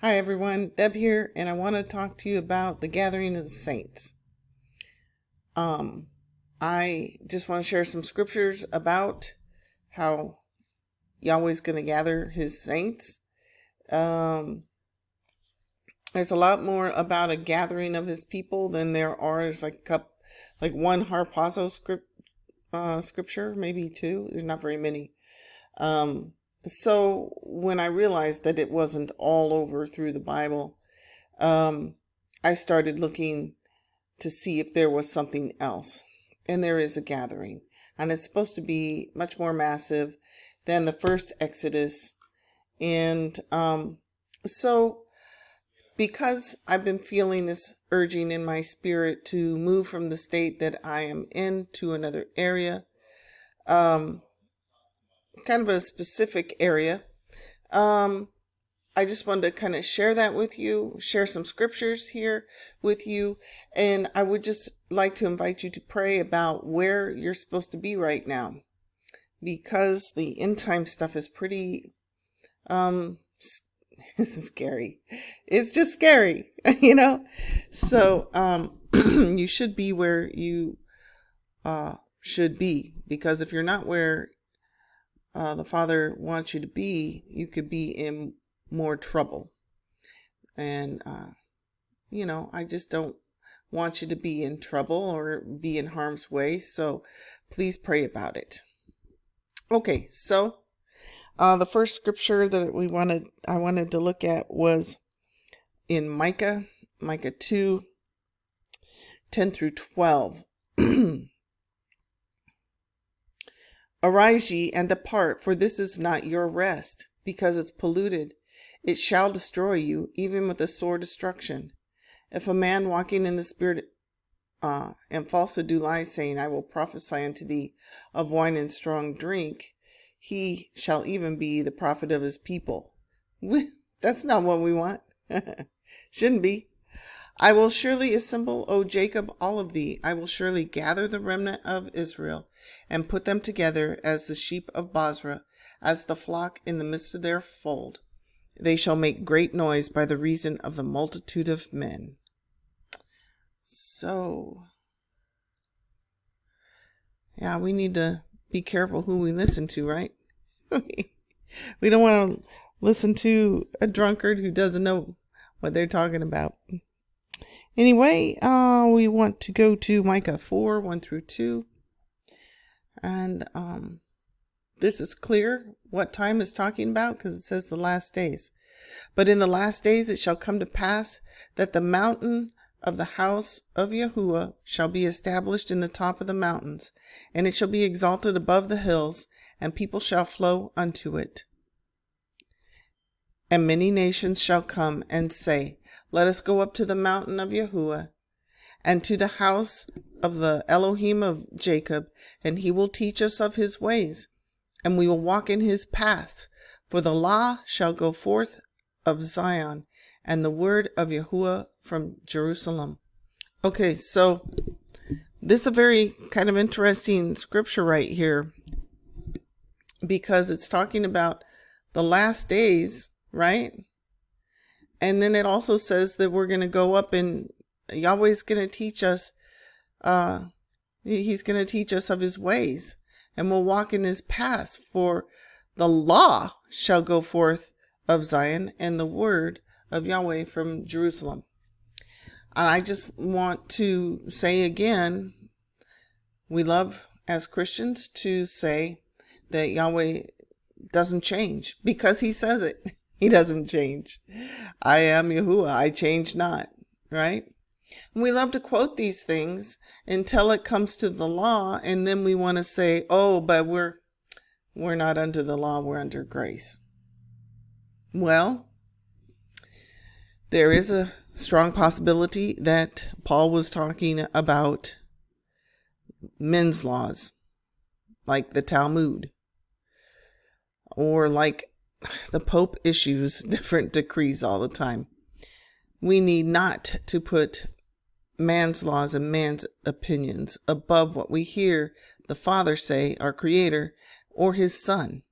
Hi everyone, Deb here, and I want to talk to you about the gathering of the saints. Um, I just want to share some scriptures about how Yahweh's going to gather his saints. Um, there's a lot more about a gathering of his people than there are. There's like one harpazo scripture, maybe two. There's not very many. Um, so when I realized that it wasn't all over through the Bible, I started looking to see if there was something else. And there is a gathering. And it's supposed to be much more massive than the first Exodus. And so, because I've been feeling this urging in my spirit to move from the state that I am in to another area, um, kind of a specific area, I just wanted to kind of share that with you, share some scriptures here with you. And I would just like to invite you to pray about where you're supposed to be right now, because the end time stuff is pretty, scary. It's just scary, you know? So, you should be where you, should be, because if you're not where, the Father wants you to be, you could be in more trouble. And, I just don't want you to be in trouble or be in harm's way. So please pray about it. Okay, so the first scripture that I wanted to look at was in Micah 2, 10 through 12. Arise ye and depart, for this is not your rest, because it's polluted. It shall destroy you, even with a sore destruction. If a man walking in the Spirit and falsehood do lie, saying, I will prophesy unto thee of wine and strong drink, he shall even be the prophet of his people. That's not what we want. Shouldn't be. I will surely assemble, O Jacob, all of thee. I will surely gather the remnant of Israel, and put them together as the sheep of Basra, as the flock in the midst of their fold. They shall make great noise by the reason of the multitude of men. So, yeah, we need to be careful who we listen to, right? We don't want to listen to a drunkard who doesn't know what they're talking about. Anyway, we want to go to Micah 4, 1 through 2. And this is clear what time it's talking about, because it says the last days. But in the last days it shall come to pass that the mountain of the house of Yahuwah shall be established in the top of the mountains, and it shall be exalted above the hills, and people shall flow unto it. And many nations shall come and say, Let us go up to the mountain of Yahuwah, and to the house of the Elohim of Jacob, and he will teach us of his ways, and we will walk in his paths. For the law shall go forth of Zion, and the word of Yahuwah from Jerusalem. Okay, so this is a very kind of interesting scripture right here, because it's talking about the last days, right? And then it also says that we're going to go up and Yahweh's going to teach us, he's going to teach us of his ways, and we'll walk in his paths. For the law shall go forth of Zion, and the word of Yahweh from Jerusalem. And I just want to say again, we love as Christians to say that Yahweh doesn't change, because he says it. He doesn't change. I am Yahuwah, I change not, right? And we love to quote these things until it comes to the law, and then we want to say, oh, but we're not under the law, we're under grace. Well, there is a strong possibility that Paul was talking about men's laws, like the Talmud, or like the Pope issues different decrees all the time. We need not to put man's laws and man's opinions above what we hear the Father say, our Creator, or his Son.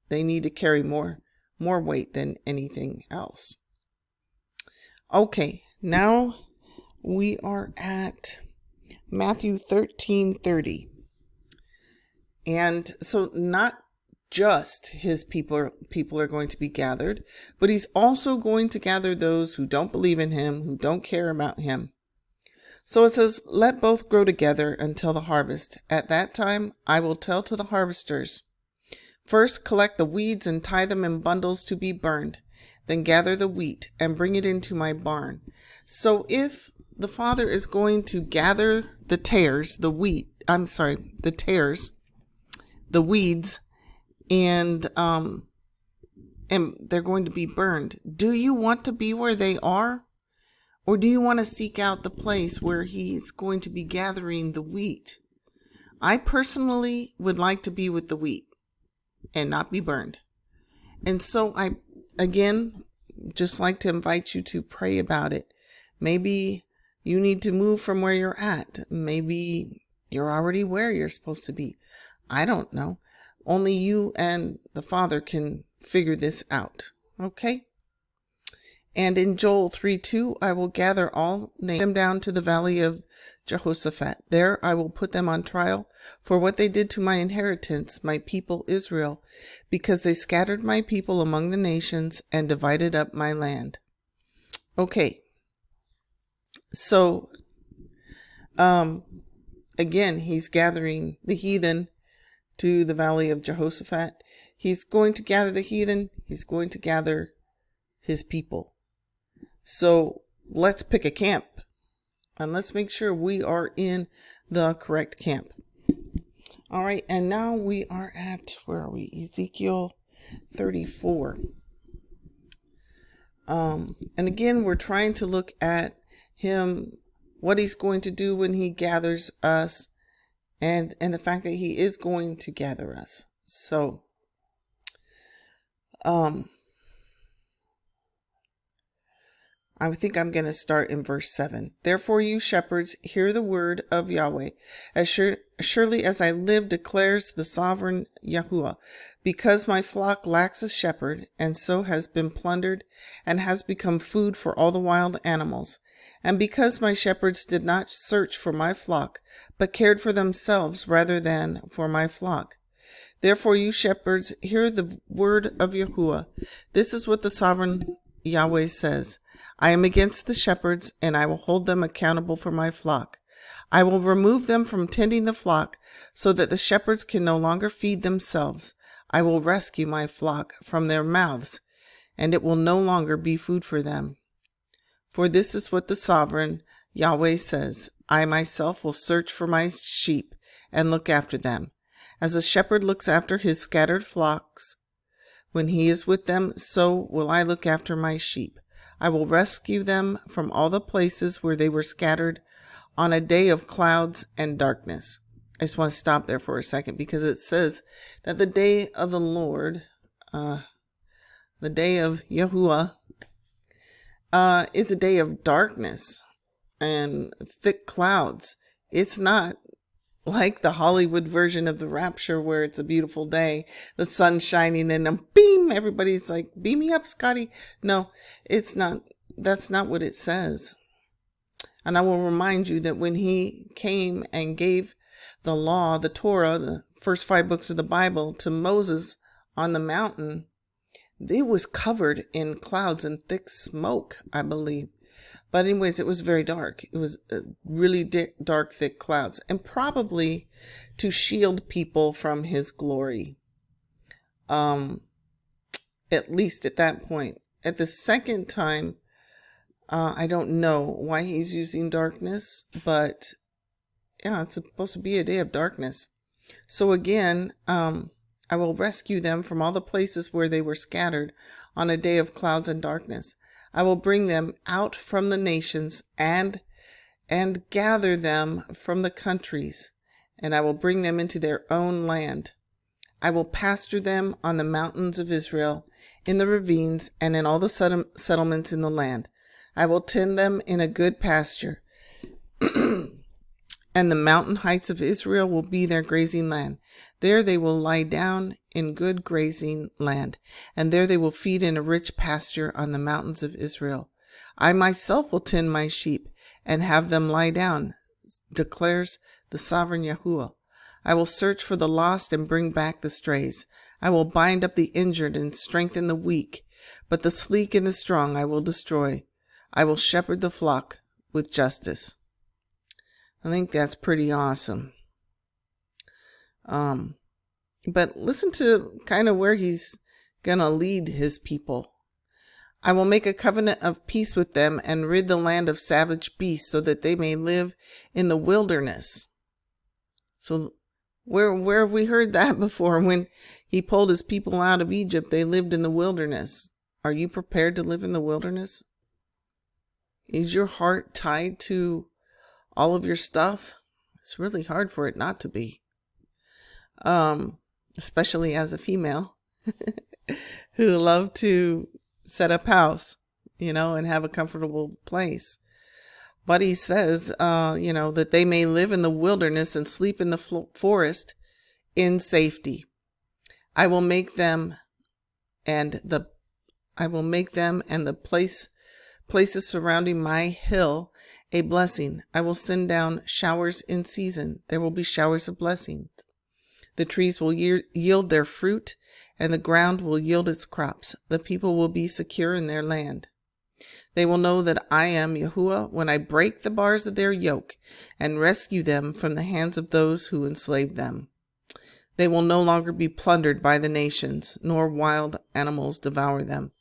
They need to carry more weight than anything else. Okay, now we are at Matthew 13:30. And so not just his people are going to be gathered, but he's also going to gather those who don't believe in him, who don't care about him. So it says, let both grow together until the harvest. At that time, I will tell to the harvesters, first collect the weeds and tie them in bundles to be burned. Then gather the wheat and bring it into my barn. So if the Father is going to gather the tares, the tares, the weeds, and they're going to be burned. Do you want to be where they are? Or do you want to seek out the place where he's going to be gathering the wheat? I personally would like to be with the wheat and not be burned. And so I, again, just like to invite you to pray about it. Maybe you need to move from where you're at. Maybe you're already where you're supposed to be. I don't know. Only you and the Father can figure this out. Okay? And in Joel 3:2, I will gather all them down to the valley of Jehoshaphat. There I will put them on trial for what they did to my inheritance, my people Israel, because they scattered my people among the nations and divided up my land. Okay. So, again, he's gathering the heathen to the valley of Jehoshaphat. He's going to gather the heathen. He's going to gather his people. So let's pick a camp and let's make sure we are in the correct camp. All right. And now we are at, where are we? Ezekiel 34. And again, we're trying to look at him, what he's going to do when he gathers us, and the fact that he is going to gather us. So, I think I'm going to start in verse 7. Therefore, you shepherds, hear the word of Yahweh. As surely as I live, declares the sovereign Yahuwah, because my flock lacks a shepherd, and so has been plundered, and has become food for all the wild animals, and because my shepherds did not search for my flock, but cared for themselves rather than for my flock. Therefore, you shepherds, hear the word of Yahuwah. This is what the sovereign Yahweh says. I am against the shepherds, and I will hold them accountable for my flock. I will remove them from tending the flock, so that the shepherds can no longer feed themselves. I will rescue my flock from their mouths, and it will no longer be food for them. For this is what the sovereign Yahweh says. I myself will search for my sheep and look after them. As a shepherd looks after his scattered flocks, when he is with them, so will I look after my sheep. I will rescue them from all the places where they were scattered on a day of clouds and darkness. I just want to stop there for a second, because it says that the day of the Lord, the day of Yahuwah, is a day of darkness and thick clouds. It's not like the Hollywood version of the rapture where it's a beautiful day, the sun's shining, and beam, everybody's like, beam me up, Scotty. No, it's not. That's not what it says. And I will remind you that when he came and gave the law, the Torah, the first 5 books of the Bible to Moses on the mountain, it was covered in clouds and thick smoke, I believe. But anyways, it was very dark. It was really dark, thick clouds, and probably to shield people from his glory. At least at that point. At the second time, I don't know why he's using darkness, but yeah, it's supposed to be a day of darkness. So again, I will rescue them from all the places where they were scattered on a day of clouds and darkness. I will bring them out from the nations and gather them from the countries, and I will bring them into their own land. I will pasture them on the mountains of Israel, in the ravines, and in all the settlements in the land. I will tend them in a good pasture, and the mountain heights of Israel will be their grazing land. There they will lie down in good grazing land, and there they will feed in a rich pasture on the mountains of Israel. I myself will tend my sheep and have them lie down, declares the sovereign Yahuwah. I will search for the lost and bring back the strays. I will bind up the injured and strengthen the weak, but the sleek and the strong I will destroy. I will shepherd the flock with justice. I think that's pretty awesome. But listen to kind of where he's gonna lead his people. I will make a covenant of peace with them and rid the land of savage beasts so that they may live in the wilderness. So where have we heard that before? When he pulled his people out of Egypt, they lived in the wilderness. Are you prepared to live in the wilderness? Is your heart tied to all of your stuff? It's really hard for it not to be. Especially as a female who love to set up house, and have a comfortable place. But he says, that they may live in the wilderness and sleep in the forest in safety. I will make them and the places surrounding my hill a blessing. I will send down showers in season. There will be showers of blessings. The trees will yield their fruit, and the ground will yield its crops. The people will be secure in their land. They will know that I am Yahuwah when I break the bars of their yoke and rescue them from the hands of those who enslave them. They will no longer be plundered by the nations, nor wild animals devour them.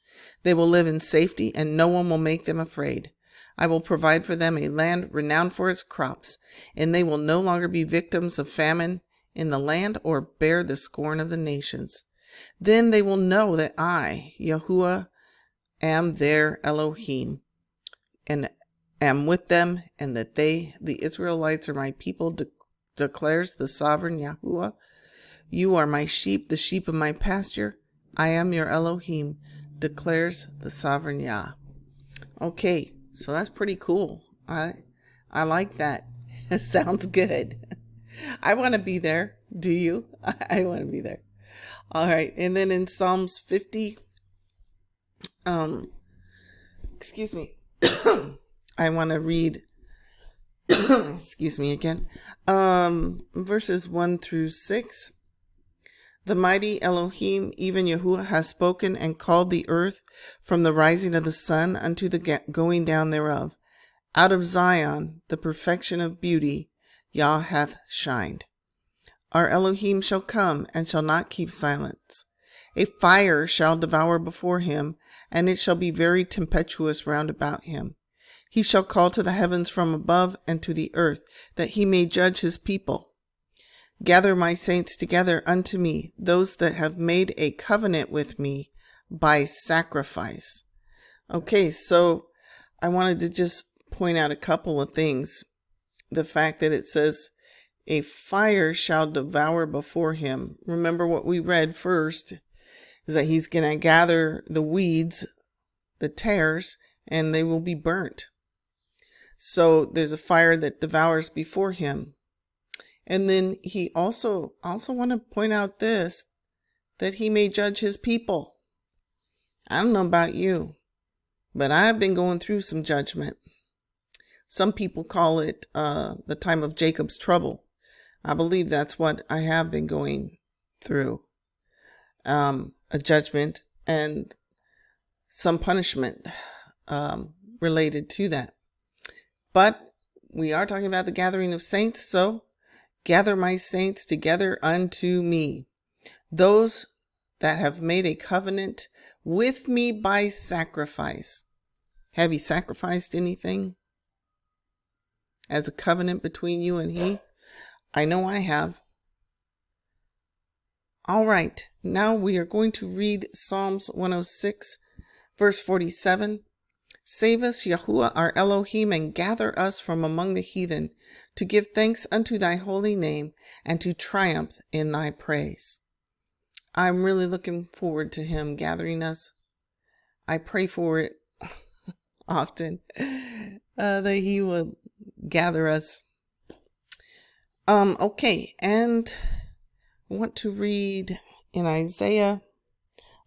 They will live in safety, and no one will make them afraid. I will provide for them a land renowned for its crops, and they will no longer be victims of famine in the land or bear the scorn of the nations. Then they will know that I, Yahuwah, am their Elohim, and am with them, and that they, the Israelites, are my people, declares the sovereign Yahuwah. You are my sheep, the sheep of my pasture. I am your Elohim, declares the sovereign Yah. Okay, so that's pretty cool. I like that. It sounds good. I want to be there. Do you? I want to be there. All right. And then in Psalms 50, excuse me. I want to read, excuse me again, verses 1 through 6. The mighty Elohim, even Yahuwah, has spoken and called the earth from the rising of the sun unto the going down thereof. Out of Zion, the perfection of beauty, Yah hath shined. Our Elohim shall come and shall not keep silence. A fire shall devour before him, and it shall be very tempestuous round about him. He shall call to the heavens from above and to the earth, that he may judge his people. Gather my saints together unto me, those that have made a covenant with me by sacrifice. Okay, so I wanted to just point out a couple of things. The fact that it says, a fire shall devour before him. Remember what we read first, is that he's going to gather the weeds, the tares, and they will be burnt. So there's a fire that devours before him. And then he also want to point out this, that he may judge his people. I don't know about you, but I've been going through some judgment. Some people call it the time of Jacob's trouble. I believe that's what I have been going through. A judgment and some punishment related to that. But we are talking about the gathering of saints, so gather my saints together unto me, those that have made a covenant with me by sacrifice. Have you sacrificed anything as a covenant between you and he? I know I have. All right, now we are going to read Psalms 106, verse 47. Save us, Yahuwah, our Elohim, and gather us from among the heathen, to give thanks unto thy holy name, and to triumph in thy praise. I'm really looking forward to him gathering us. I pray for it often, that he will gather us. Okay, and I want to read in Isaiah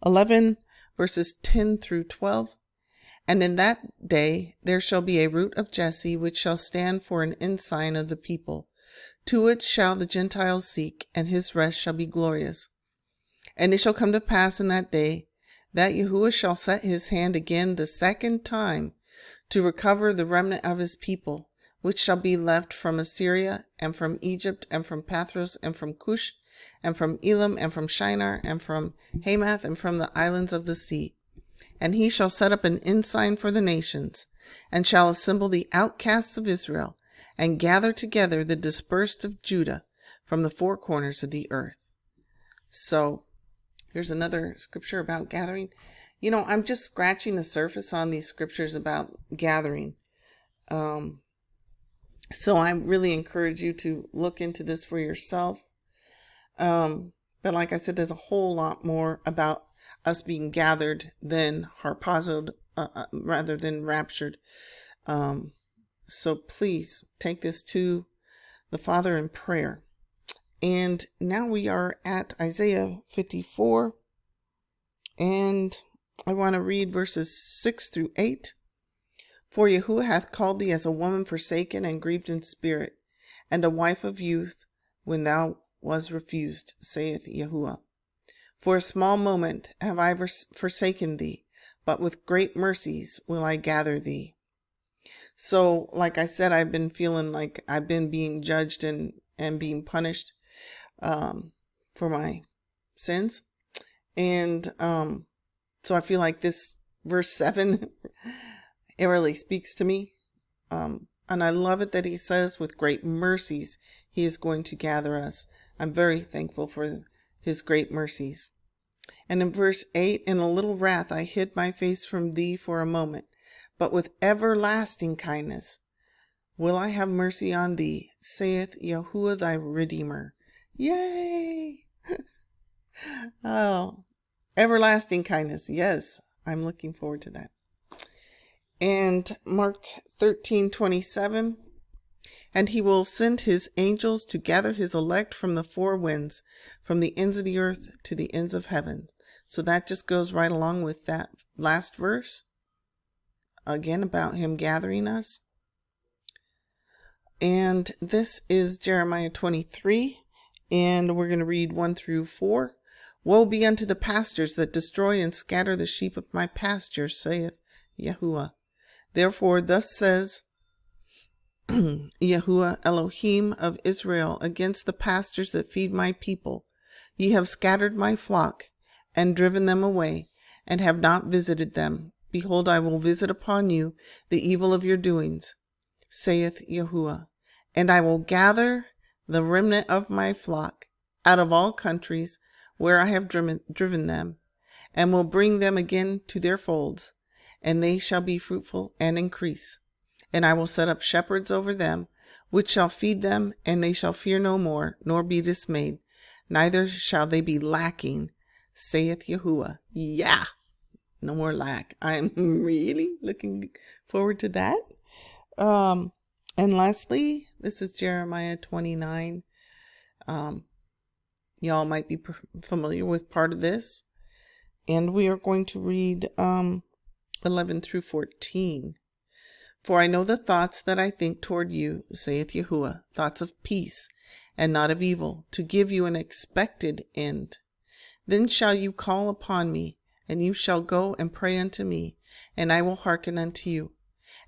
11, verses 10 through 12. And in that day there shall be a root of Jesse, which shall stand for an ensign of the people. To it shall the Gentiles seek, and his rest shall be glorious. And it shall come to pass in that day that Yahuwah shall set his hand again the second time to recover the remnant of his people, which shall be left from Assyria, and from Egypt, and from Pathros, and from Cush, and from Elam, and from Shinar, and from Hamath, and from the islands of the sea. And he shall set up an ensign for the nations, and shall assemble the outcasts of Israel, and gather together the dispersed of Judah from the four corners of the earth. So, here's another scripture about gathering. You know, I'm just scratching the surface on these scriptures about gathering. So I really encourage you to look into this for yourself. But like I said, there's a whole lot more about us being gathered than harpazoed, rather than raptured. So please take this to the Father in prayer. And now we are at Isaiah 54. And I want to read verses 6 through 8. For Yahuwah hath called thee as a woman forsaken and grieved in spirit, and a wife of youth, when thou was refused, saith Yahuwah. For a small moment have I forsaken thee, but with great mercies will I gather thee. So, like I said, I've been feeling like I've been being judged and being punished for my sins. And so I feel like this verse 7, it really speaks to me. And I love it that he says, with great mercies, he is going to gather us. I'm very thankful for his great mercies. And in verse 8, in a little wrath I hid my face from thee for a moment, but with everlasting kindness will I have mercy on thee, saith Yahuwah thy Redeemer. Yay! Oh, everlasting kindness. Yes, I'm looking forward to that. And Mark 13:27, and he will send his angels to gather his elect from the four winds, from the ends of the earth to the ends of heaven. So that just goes right along with that last verse, again about him gathering us. And this is Jeremiah 23, and we're going to read 1 through 4. Woe be unto the pastors that destroy and scatter the sheep of my pasture, saith Yahuwah. Therefore thus says Yahuwah Elohim of Israel against the pastors that feed my people. Ye have scattered my flock, and driven them away, and have not visited them. Behold, I will visit upon you the evil of your doings, saith Yahuwah. And I will gather the remnant of my flock out of all countries where I have driven them, and will bring them again to their folds, and they shall be fruitful and increase. And I will set up shepherds over them, which shall feed them, and they shall fear no more, nor be dismayed, neither shall they be lacking, saith Yahuwah. Yeah, no more lack. I'm really looking forward to that. And lastly, this is Jeremiah 29. Y'all might be familiar with part of this. And we are going to read 11 through 14. For I know the thoughts that I think toward you, saith Yahuwah, thoughts of peace and not of evil, to give you an expected end. Then shall you call upon me, and you shall go and pray unto me, and I will hearken unto you.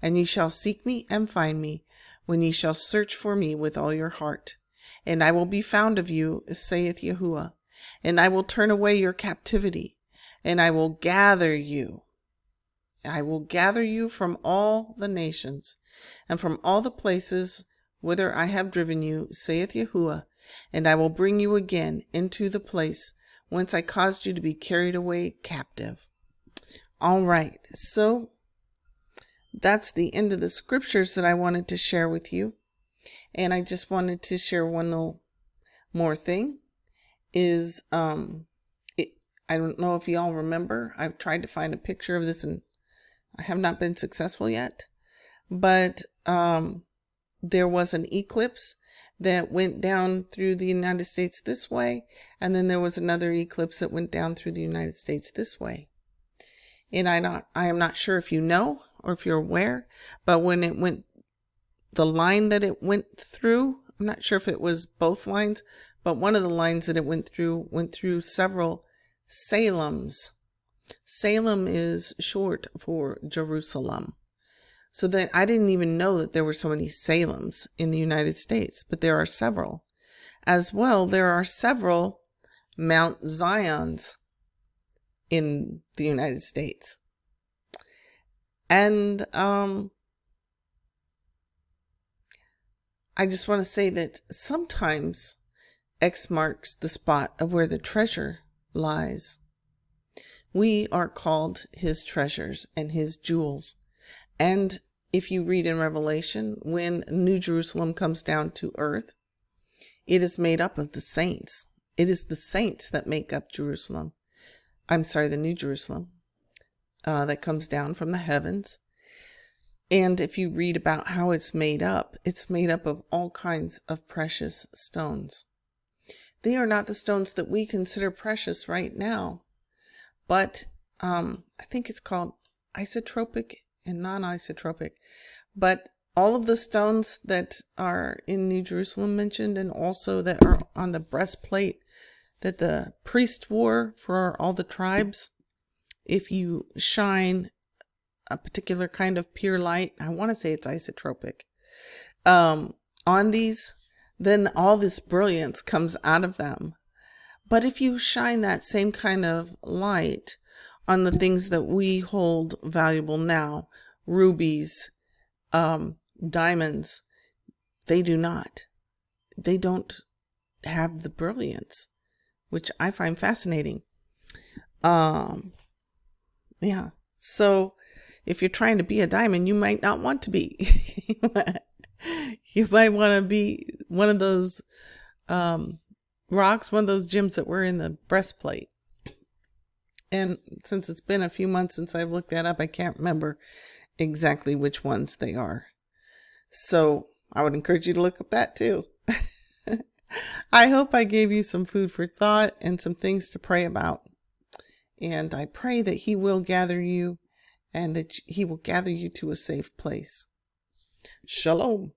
And ye shall seek me and find me, when ye shall search for me with all your heart. And I will be found of you, saith Yahuwah, and I will turn away your captivity, and I will gather you. I will gather you from all the nations, and from all the places whither I have driven you, saith Yahuwah, and I will bring you again into the place whence I caused you to be carried away captive. All right, so that's the end of the scriptures that I wanted to share with you. And I just wanted to share one little more thing. Is I don't know if y'all remember, I've tried to find a picture of this and I have not been successful yet. But there was an eclipse that went down through the United States this way, and then there was another eclipse that went down through the United States this way. And I am not sure if you know or if you're aware, but when it went, the line that it went through, I'm not sure if it was both lines, but one of the lines that it went through several Salems. Salem is short for Jerusalem. So then I didn't even know that there were so many Salems in the United States, but there are several. As well, there are several Mount Zions in the United States. And I just want to say that sometimes X marks the spot of where the treasure lies. We are called his treasures and his jewels. And if you read in Revelation, when New Jerusalem comes down to earth, it is made up of the saints. It is the saints that make up Jerusalem. I'm sorry, the New Jerusalem that comes down from the heavens. And if you read about how it's made up of all kinds of precious stones. They are not the stones that we consider precious right now, but I think it's called isotropic and non-isotropic. But all of the stones that are in New Jerusalem mentioned, and also that are on the breastplate that the priest wore for all the tribes, if you shine a particular kind of pure light, I want to say it's isotropic, on these, then all this brilliance comes out of them. But if you shine that same kind of light on the things that we hold valuable now, rubies, diamonds, they do not. They don't have the brilliance, which I find fascinating. Yeah. So if you're trying to be a diamond, you might not want to be. You might want to be one of those rocks, one of those gems that were in the breastplate. And since it's been a few months since I've looked that up, I can't remember exactly which ones they are. So I would encourage you to look up that too. I hope I gave you some food for thought and some things to pray about. And I pray that he will gather you and that he will gather you to a safe place. Shalom.